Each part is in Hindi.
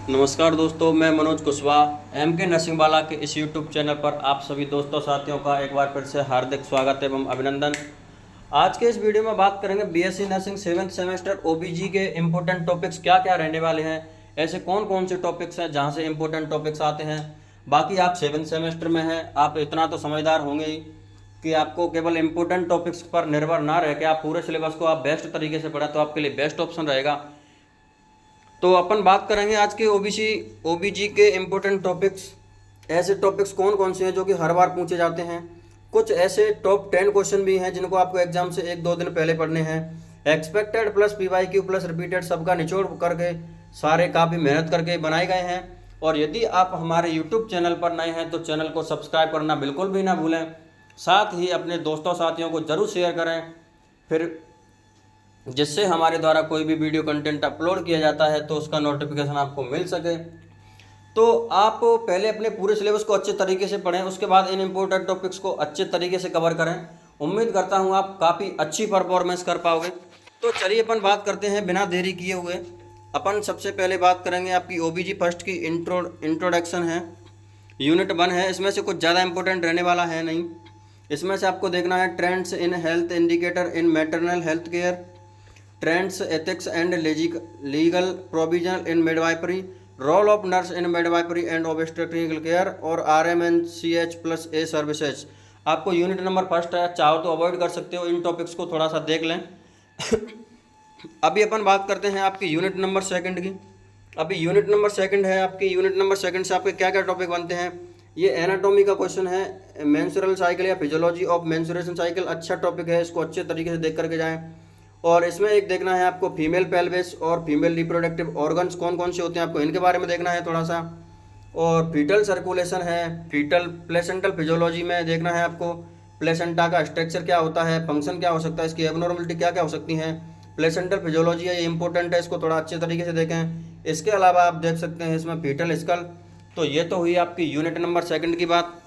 नमस्कार दोस्तों, मैं मनोज कुशवाहा एम के नरसिंह वाला के इस यूट्यूब चैनल पर आप सभी दोस्तों साथियों का एक बार फिर से हार्दिक स्वागत एवं अभिनंदन। आज के इस वीडियो में बात करेंगे बीएससी नर्सिंग 7th सेमेस्टर ओबीजी के इम्पोर्टेंट टॉपिक्स क्या क्या रहने वाले हैं। ऐसे कौन कौन से टॉपिक्स हैं जहां से इम्पोर्टेंट टॉपिक्स आते हैं। बाकी आप 7th सेमेस्टर में हैं, आप इतना तो समझदार होंगे ही कि आपको केवल इम्पोर्टेंट टॉपिक्स पर निर्भर ना रह के आप पूरे सिलेबस को आप बेस्ट तरीके से पढ़ें तो आपके लिए बेस्ट ऑप्शन रहेगा। तो अपन बात करेंगे आज के ओबीजी के इम्पोर्टेंट टॉपिक्स। ऐसे टॉपिक्स कौन कौन से हैं जो कि हर बार पूछे जाते हैं। कुछ ऐसे टॉप 10 क्वेश्चन भी हैं जिनको आपको एग्जाम से 1-2 दिन पहले पढ़ने हैं। Expected plus PYQ plus repeated सबका निचोड़ करके सारे काफ़ी मेहनत करके बनाए गए हैं। और यदि आप हमारे यूट्यूब चैनल पर नए हैं तो चैनल को सब्सक्राइब करना बिल्कुल भी ना भूलें। साथ ही अपने दोस्तों साथियों को ज़रूर शेयर करें, फिर जिससे हमारे द्वारा कोई भी वीडियो कंटेंट अपलोड किया जाता है तो उसका नोटिफिकेशन आपको मिल सके। तो आप पहले अपने पूरे सिलेबस को अच्छे तरीके से पढ़ें, उसके बाद इन इम्पोर्टेंट टॉपिक्स को अच्छे तरीके से कवर करें। उम्मीद करता हूँ आप काफ़ी अच्छी परफॉर्मेंस कर पाओगे। तो चलिए अपन बात करते हैं बिना देरी किए हुए। अपन सबसे पहले बात करेंगे आपकी ओबीजी फर्स्ट की इंट्रोडक्शन है, यूनिट 1 है। इसमें से कुछ ज़्यादा इंपॉर्टेंट रहने वाला है नहीं। इसमें से आपको देखना है trends in health indicator in maternal health care, trends ethics and legal provision in midwifery, role of nurse in midwifery and obstetrical care और RMNCH+A सर्विसेज। आपको यूनिट नंबर फर्स्ट है, चाहो तो अवॉइड कर सकते हो, इन टॉपिक्स को थोड़ा सा देख लें। अभी अपन बात करते हैं आपकी यूनिट नंबर सेकंड की। अभी यूनिट नंबर सेकंड है आपकी। यूनिट नंबर सेकंड से आपके क्या क्या टॉपिक बनते हैं। ये एनाटॉमी का क्वेश्चन है, मेंस्ट्रुअल साइकिल या फिजियोलॉजी ऑफ मेंस्ट्रुएशन साइकिल। अच्छा टॉपिक है, इसको अच्छे तरीके से देख करके जाएं। और इसमें एक देखना है आपको फीमेल पेल्विस और फीमेल रिप्रोडक्टिव ऑर्गन्स कौन कौन से होते हैं, आपको इनके बारे में देखना है थोड़ा सा। और फीटल सर्कुलेशन है, फीटल प्लेसेंटल फिजियोलॉजी में देखना है आपको प्लेसेंटा का स्ट्रक्चर क्या होता है, फंक्शन क्या हो सकता है, इसकी एबनॉर्मलिटी क्या क्या हो सकती है। प्लेसेंटल फिजियोलॉजी है, ये इंपॉर्टेंट है, इसको थोड़ा अच्छे तरीके से देखें। इसके अलावा आप देख सकते हैं इसमें फीटल स्कल। तो ये तो हुई आपकी यूनिट नंबर सेकंड की बात।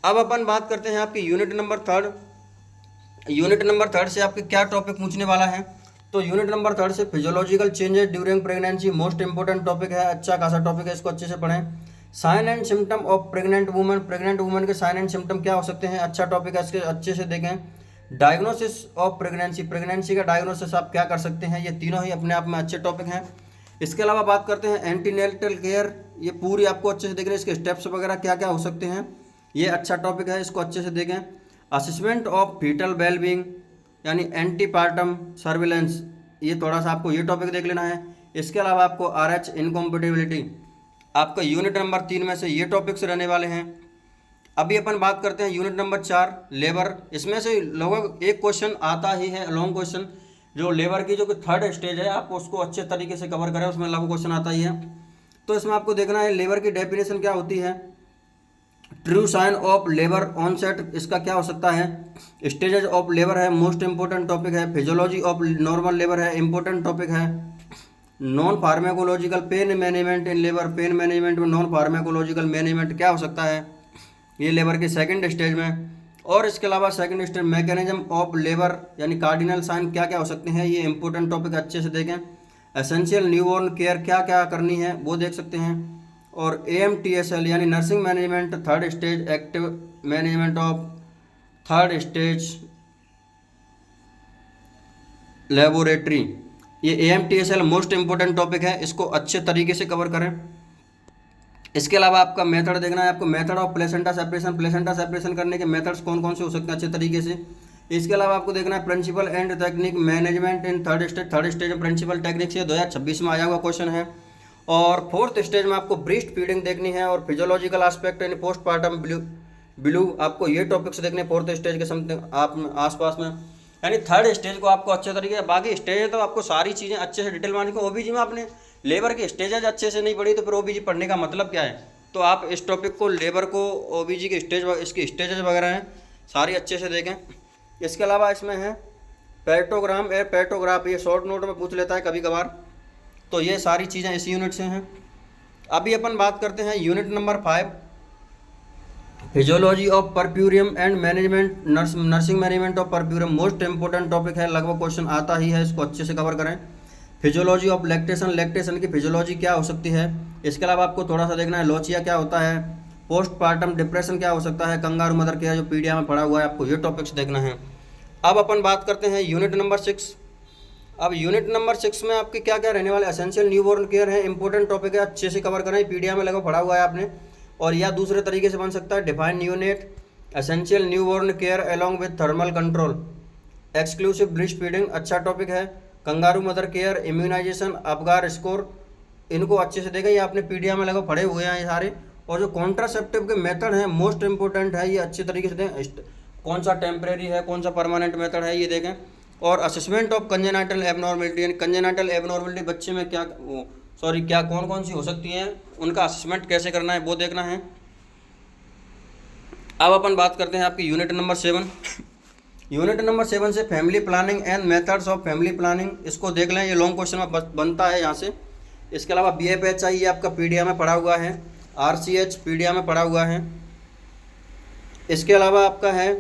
अब अपन बात करते हैं आपकी unit number third. Unit number third से आपके क्या टॉपिक पूछने वाला है। तो यूनिट नंबर थर्ड से physiological changes during pregnancy most important topic है, अच्छा खासा टॉपिक है, इसको अच्छे से पढ़ें। Sign and symptom of pregnant woman, pregnant woman के साइन एंड सिम्टम क्या हो सकते हैं, अच्छा टॉपिक है, इसके अच्छे से देखें। डायग्नोसिस ऑफ प्रेगनेंसी, प्रेगनेंसी का डायग्नोसिस आप क्या कर सकते हैं, ये तीनों ही अपने आप में अच्छे टॉपिक हैं। इसके अलावा बात करते हैं एंटीनेटल केयर, ये पूरी आपको अच्छे से देख रहे हैं, इसके स्टेप्स वगैरह क्या क्या हो सकते हैं, ये अच्छा टॉपिक है, इसको अच्छे से देखें। असेसमेंट ऑफ फीटल वेलबींग यानी एंटीपार्टम सर्विलेंस, ये थोड़ा सा आपको ये टॉपिक देख लेना है। इसके अलावा आपको RH इनकॉम्पेटिबिलिटी, आपका यूनिट नंबर 3 में से ये टॉपिक्स रहने वाले हैं। अभी अपन बात करते हैं यूनिट नंबर 4 लेबर। इसमें से लगभग एक क्वेश्चन आता ही है, लॉन्ग क्वेश्चन, जो लेबर की जो कि थर्ड स्टेज है, आप उसको अच्छे तरीके से कवर करें, उसमें लघु क्वेश्चन आता ही है। तो इसमें आपको देखना है लेबर की डेफिनेशन क्या होती है, true sign of labour onset, इसका क्या हो सकता है, स्टेजेस ऑफ लेबर है, मोस्ट इंपॉर्टेंट टॉपिक है। फिजियोलॉजी ऑफ नॉर्मल लेबर है, इंपॉर्टेंट टॉपिक है। Non pharmacological pain management in labour, pain management में नॉन फार्मेकोलॉजिकल मैनेजमेंट क्या हो सकता है, ये लेबर के सेकंड स्टेज में। और इसके अलावा second stage mechanism of labour यानी कार्डिनल साइन क्या क्या हो सकते हैं, ये इंपॉर्टेंट टॉपिक अच्छे से देखें। एसेंशियल न्यूबॉर्न केयर क्या क्या करनी है वो देख सकते हैं। और AMTSL यानी nursing management third stage, active management of third stage laboratory, ये AMTSL मोस्ट इंपॉर्टेंट टॉपिक है, इसको अच्छे तरीके से कवर करें। इसके अलावा आपका मेथड देखना है आपको, method of placenta separation, placenta separation करने के मेथड्स कौन कौन से हो सकते हैं अच्छे तरीके से। इसके अलावा आपको देखना है principle and technique management in third stage, third stage में प्रिंसिपल टेक्निक से 2026 में आया हुआ क्वेश्चन है। और फोर्थ स्टेज में आपको ब्रीस्ट फीडिंग देखनी है और फिजियोलॉजिकल एस्पेक्ट यानी पोस्टपार्टम ब्लू, आपको ये टॉपिक्स देखने फोर्थ स्टेज के समथिंग आप आसपास में। यानी थर्ड स्टेज को आपको अच्छे तरीके से, बाकी स्टेज तो आपको सारी चीज़ें अच्छे से डिटेल मानी को। ओबीजी में आपने लेबर की स्टेजेज अच्छे से नहीं पढ़ी तो फिर ओबीजी पढ़ने का मतलब क्या है। तो आप इस टॉपिक को, लेबर को, ओबीजी के स्टेज, इसकी स्टेजेज वगैरह हैं सारी अच्छे से देखें। इसके अलावा इसमें है पेट्रोग्राम ए पेट्रोग्राफ, ये शॉर्ट नोट में पूछ लेता है कभी कभार, तो ये सारी चीज़ें इस यूनिट से हैं। अभी अपन बात करते हैं unit number 5 physiology of puerperium and management, nursing management of puerperium most important topic है, लगभग क्वेश्चन आता ही है, इसको अच्छे से कवर करें। फिजियोलॉजी ऑफ लैक्टेशन, लैक्टेशन की फिजियोलॉजी क्या हो सकती है। इसके अलावा आपको थोड़ा सा देखना है लोचिया क्या होता है, पोस्टपार्टम डिप्रेशन क्या हो सकता है, कंगारू मदर केयर जो पीडिया में पढ़ा हुआ है, आपको ये टॉपिक्स देखना है। अब अपन बात करते हैं यूनिट नंबर 6। अब यूनिट नंबर 6 में आपके क्या क्या रहने वाले, एसेंशियल न्यूबॉर्न केयर है, इंपॉर्टेंट टॉपिक है, अच्छे से कवर करें, पीडिया में लगा पढ़ा हुआ है आपने। और या दूसरे तरीके से बन सकता है define neonate, essential newborn care along with thermal control, exclusive breast feeding अच्छा टॉपिक है, kangaroo mother care, immunisation, Apgar score, इनको अच्छे से देखें, ये आपने पीडिया में लगा पढ़े हुए हैं ये सारे। और जो कॉन्ट्रासेप्टिव के मेथड हैं मोस्ट इंपॉर्टेंट है, ये अच्छे तरीके से दें, कौन सा टेम्परेरी है कौन सा परमानेंट मेथड है ये देखें। और असेसमेंट ऑफ कंजेनाइटल एबनॉर्मलिटी, यानी कंजेनाइटल एबनॉर्मलिटी बच्चे में क्या क्या कौन कौन सी हो सकती हैं, उनका असेसमेंट कैसे करना है वो देखना है। अब अपन बात करते हैं आपकी यूनिट नंबर 7। यूनिट नंबर 7 से family planning and methods of family planning, इसको देख लें, ये लॉन्ग क्वेश्चन में बनता है यहाँ से। इसके अलावा BFHI ये आपका पीडिया में पढ़ा हुआ है, RCH पीडिया में पढ़ा हुआ है। इसके अलावा आपका है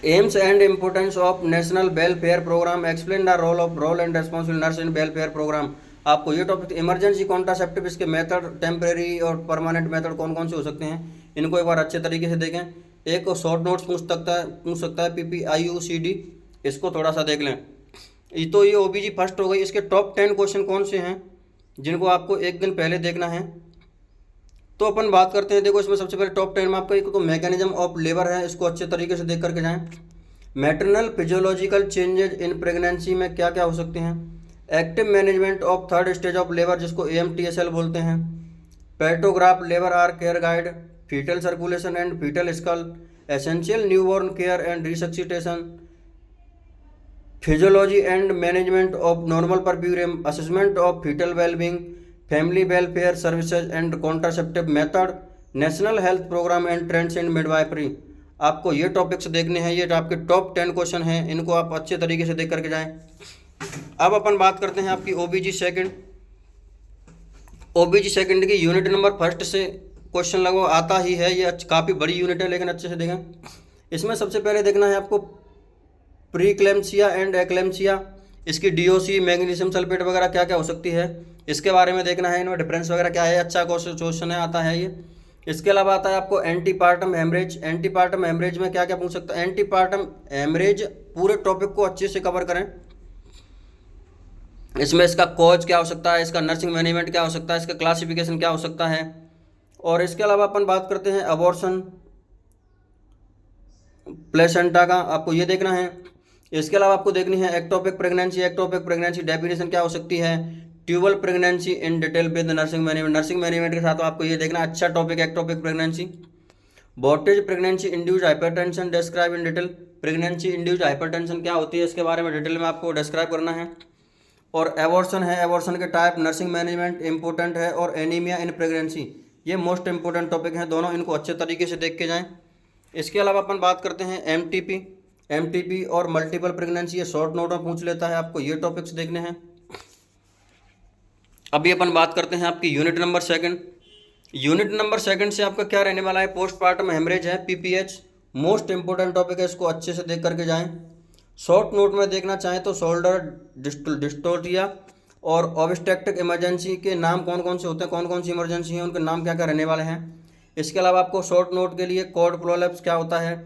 aims and importance of national welfare programme, explain the role and responsible nurse in welfare programme, आपको ये टॉपिक। इमरजेंसी कॉन्ट्रासेप्टिव, इसके मेथड टेम्परेरी और परमानेंट मेथड कौन कौन से हो सकते हैं, इनको एक बार अच्छे तरीके से देखें। एक शॉर्ट नोट्स पूछ सकता है PPIUCD, इसको थोड़ा सा देख लें। तो ये OBG फर्स्ट हो गई। इसके टॉप 10 क्वेश्चन कौन से हैं जिनको आपको एक दिन पहले देखना है, तो अपन बात करते हैं। देखो इसमें सबसे पहले टॉप 10 में आपका एक तो मैकेनिज्म ऑफ लेबर है, इसको अच्छे तरीके से देख करके जाएं। Maternal physiological changes in pregnancy में क्या क्या हो सकते हैं, active management of third stage of labour जिसको AMTSL बोलते हैं, partograph labour or care guide, foetal circulation and foetal skull, essential newborn care and resuscitation, physiology and management of normal puerperium, assessment of foetal wellbeing, family welfare services and contraceptive method, national health programme and trends in midwifery, आपको ये टॉपिक्स देखने हैं। ये आपके टॉप 10 क्वेश्चन हैं, इनको आप अच्छे तरीके से देख करके जाएं। अब अपन बात करते हैं आपकी OBG सेकंड। OBG सेकंड की यूनिट नंबर 1 से क्वेश्चन लगभग आता ही है, ये काफ़ी बड़ी यूनिट है लेकिन अच्छे से देखें। इसमें सबसे पहले देखना है आपको प्रीक्लेम्सिया एंड एक्लेम्सिया, इसकी DOC, मैग्नीशियम सल्फेट वगैरह क्या क्या हो सकती है, इसके बारे में देखना है। इनमें डिफरेंस वगैरह क्या है, अच्छा क्वेश्चन है, आता है ये। इसके अलावा आता है आपको एंटीपार्टम हेमरेज। एंटीपार्टम हेमरेज में क्या क्या पूछ सकता है, एंटीपार्टम हेमरेज पूरे टॉपिक को अच्छे से कवर करें। इसमें इसका कॉज क्या हो सकता है, इसका नर्सिंग मैनेजमेंट क्या हो सकता है, इसका क्लासिफिकेशन क्या हो सकता है। और इसके अलावा अपन बात करते हैं अबॉर्शन प्लेसेंटा का, आपको ये देखना है। इसके अलावा आपको देखनी है ectopic pregnancy. Ectopic pregnancy definition क्या हो सकती है, tubal pregnancy in detail with nursing management, nursing management के साथ आपको ये देखना, अच्छा टॉपिक एक्टोपिक प्रेगनेंसी। बॉटेज pregnancy induced hypertension describe in detail, pregnancy induced hypertension क्या होती है इसके बारे में डिटेल में आपको डिस्क्राइब करना है। और एबॉर्शन है, एबॉर्शन के टाइप, नर्सिंग मैनेजमेंट इंपॉर्टेंट है, और एनीमिया इन प्रेगनेंसी, ये मोस्ट इंपॉर्टेंट टॉपिक हैं दोनों, इनको अच्छे तरीके से देख के जाएँ। इसके अलावा अपन बात करते हैं MTP और मल्टीपल प्रेगनेंसी, ये शॉर्ट नोट में पूछ लेता है, आपको ये टॉपिक्स देखने हैं। अभी अपन बात करते हैं आपकी यूनिट नंबर 2। यूनिट नंबर 2 से आपका क्या रहने वाला है, पोस्टपार्टम हेमरेज है, PPH मोस्ट इंपॉर्टेंट टॉपिक है, इसको अच्छे से देख करके जाएं। शॉर्ट नोट में देखना चाहें तो शोल्डर डिस्टोर्टिया और ऑब्स्ट्रक्टिव इमरजेंसी के नाम कौन कौन से होते हैं, कौन कौन सी इमरजेंसी हैं, उनके नाम क्या क्या रहने वाले हैं। इसके अलावा आपको शॉर्ट नोट के लिए कॉर्ड प्रोलैप्स क्या होता है,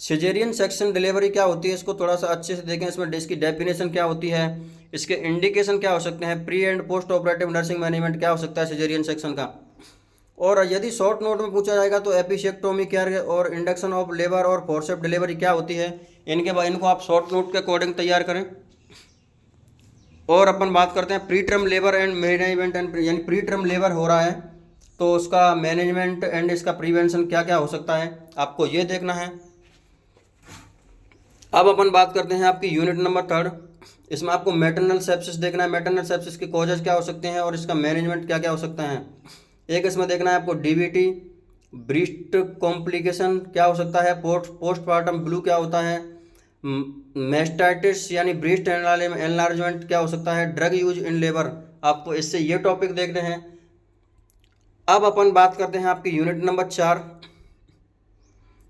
सिजेरियन सेक्शन डिलीवरी क्या होती है, इसको थोड़ा सा अच्छे से देखें। इसमें इसकी डेफिनेशन क्या होती है, इसके इंडिकेशन क्या हो सकते हैं, pre and post operative nursing management क्या हो सकता है सिजेरियन सेक्शन का। और यदि शॉर्ट नोट में पूछा जाएगा तो एपिसेक्टोमी केयर और इंडक्शन ऑफ लेबर और फोर्सेप डिलीवरी क्या होती है, इनको आप शॉर्ट नोट के अकॉर्डिंग तैयार करें। और अपन बात करते हैं pre term labour and management and, यानी प्री टर्म लेबर हो रहा है तो उसका मैनेजमेंट एंड इसका प्रिवेंशन क्या क्या हो सकता है, आपको ये देखना है। अब अपन बात करते हैं आपकी यूनिट नंबर 3। इसमें आपको मैटरनल सेप्सिस देखना है, मैटरनल सेप्सिस के कॉजेज क्या हो सकते हैं और इसका मैनेजमेंट क्या क्या हो सकता है। एक इसमें देखना है आपको DVT, ब्रेस्ट कॉम्प्लिकेशन क्या हो सकता है, पोस्टपार्टम ब्लू क्या होता है, मेस्टाइटिस यानी ब्रेस्ट एनलार्जमेंट क्या हो सकता है, ड्रग यूज इन लेबर, आपको इससे ये टॉपिक देखने हैं। अब अपन बात करते हैं आपकी यूनिट नंबर 4।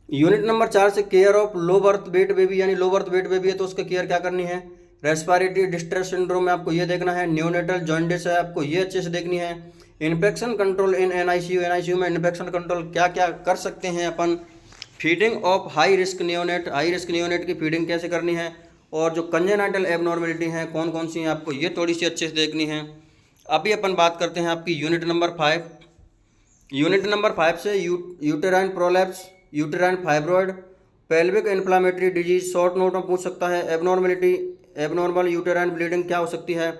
यूनिट नंबर 4 से care of low birth weight baby, यानी लो बर्थ वेट बेबी है तो उसका केयर क्या करनी है, रेस्पिरेटरी डिस्ट्रेस सिंड्रोम में आपको ये देखना है। न्यूनेटल जॉन्डिस है, आपको ये अच्छे से देखनी है। इन्फेक्शन कंट्रोल इन एनआईसीयू में इन्फेक्शन कंट्रोल क्या क्या कर सकते हैं अपन। Feeding of high risk neonate की फीडिंग कैसे करनी है, और जो कंजेनाइटल एबनॉर्मेलिटी हैं कौन कौन सी हैं आपको ये थोड़ी सी अच्छे से देखनी है। अभी अपन बात करते हैं आपकी यूनिट नंबर 5। यूनिट नंबर 5 से uterine prolapse, uterine fibroid, pelvic inflammatory disease short note में पूछ सकता है। एबनॉर्मल यूटेराइन ब्लीडिंग क्या हो सकती है।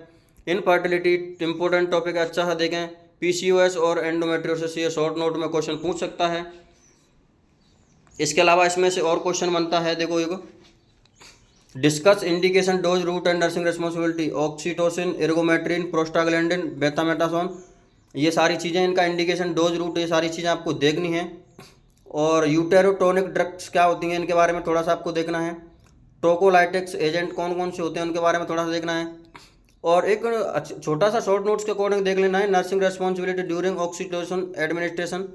इनफर्टिलिटी इंपॉर्टेंट टॉपिक है, अच्छा सा देखें। पीसीओएस और एंडोमेट्रियोसिस ये शॉर्ट नोट में क्वेश्चन पूछ सकता है। इसके अलावा इसमें से और क्वेश्चन बनता है, देखो discuss indication dose route and nursing responsibility, oxytocin, ergometrine, prostaglandin, betamethasone, ये सारी चीज़ें इनका इंडिकेशन डोज रूट ये सारी चीज़ें आपको देखनी है। और यूटेरोटोनिक ड्रग्स क्या होती हैं इनके बारे में थोड़ा सा आपको देखना है। टोकोलाइटिक्स एजेंट कौन कौन से होते हैं उनके बारे में थोड़ा सा देखना है। और एक छोटा सा शॉर्ट नोट्स के अकॉर्डिंग देख लेना है, nursing responsibility during oxytocin administration,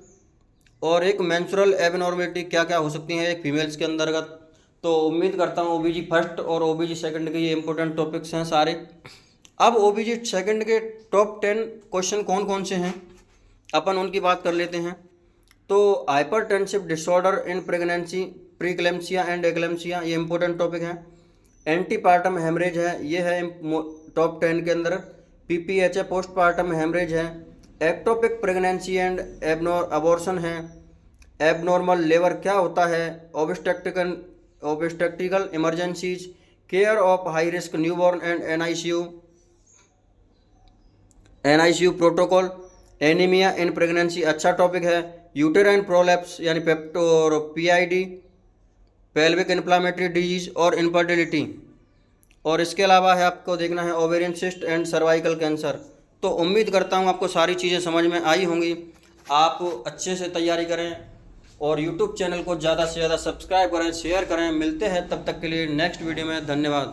और एक मेंस्ट्रुअल एबनॉर्मेलिटी क्या क्या हो सकती हैं एक फीमेल्स के अंतर्गत। तो उम्मीद करता हूँ ओबीजी फर्स्ट और ओबीजी सेकंड के ये इंपॉर्टेंट टॉपिक्स हैं सारे। अब ओबीजी सेकंड के टॉप 10 क्वेश्चन कौन कौन से हैं अपन उनकी बात कर लेते हैं। तो hypertensive disorder in pregnancy, pre-eclampsia and eclampsia, ये इंपॉर्टेंट टॉपिक है। एंटीपार्टम हेमरेज है, ये है टॉप 10 के अंदर। पीपीएच है, पोस्टपार्टम हेमरेज है। एक्टोपिक प्रेगनेंसी एंड अबॉर्शन है। एबनॉर्मल लेबर क्या होता है। Obstetrical emergencies, care of high risk newborn and NICU protocol, anaemia in pregnancy अच्छा टॉपिक है। यूटेराइन प्रोलैप्स यानी पेप्टो और पीआईडी, पेल्विक इन्फ्लामेटरी डिजीज और इनफर्टिलिटी। और इसके अलावा है आपको देखना है ovarian cyst and cervical cancer. तो उम्मीद करता हूँ आपको सारी चीज़ें समझ में आई होंगी। आप अच्छे से तैयारी करें और यूट्यूब चैनल को ज़्यादा से ज़्यादा सब्सक्राइब करें, शेयर करें। मिलते हैं तब तक के लिए नेक्स्ट वीडियो में, धन्यवाद।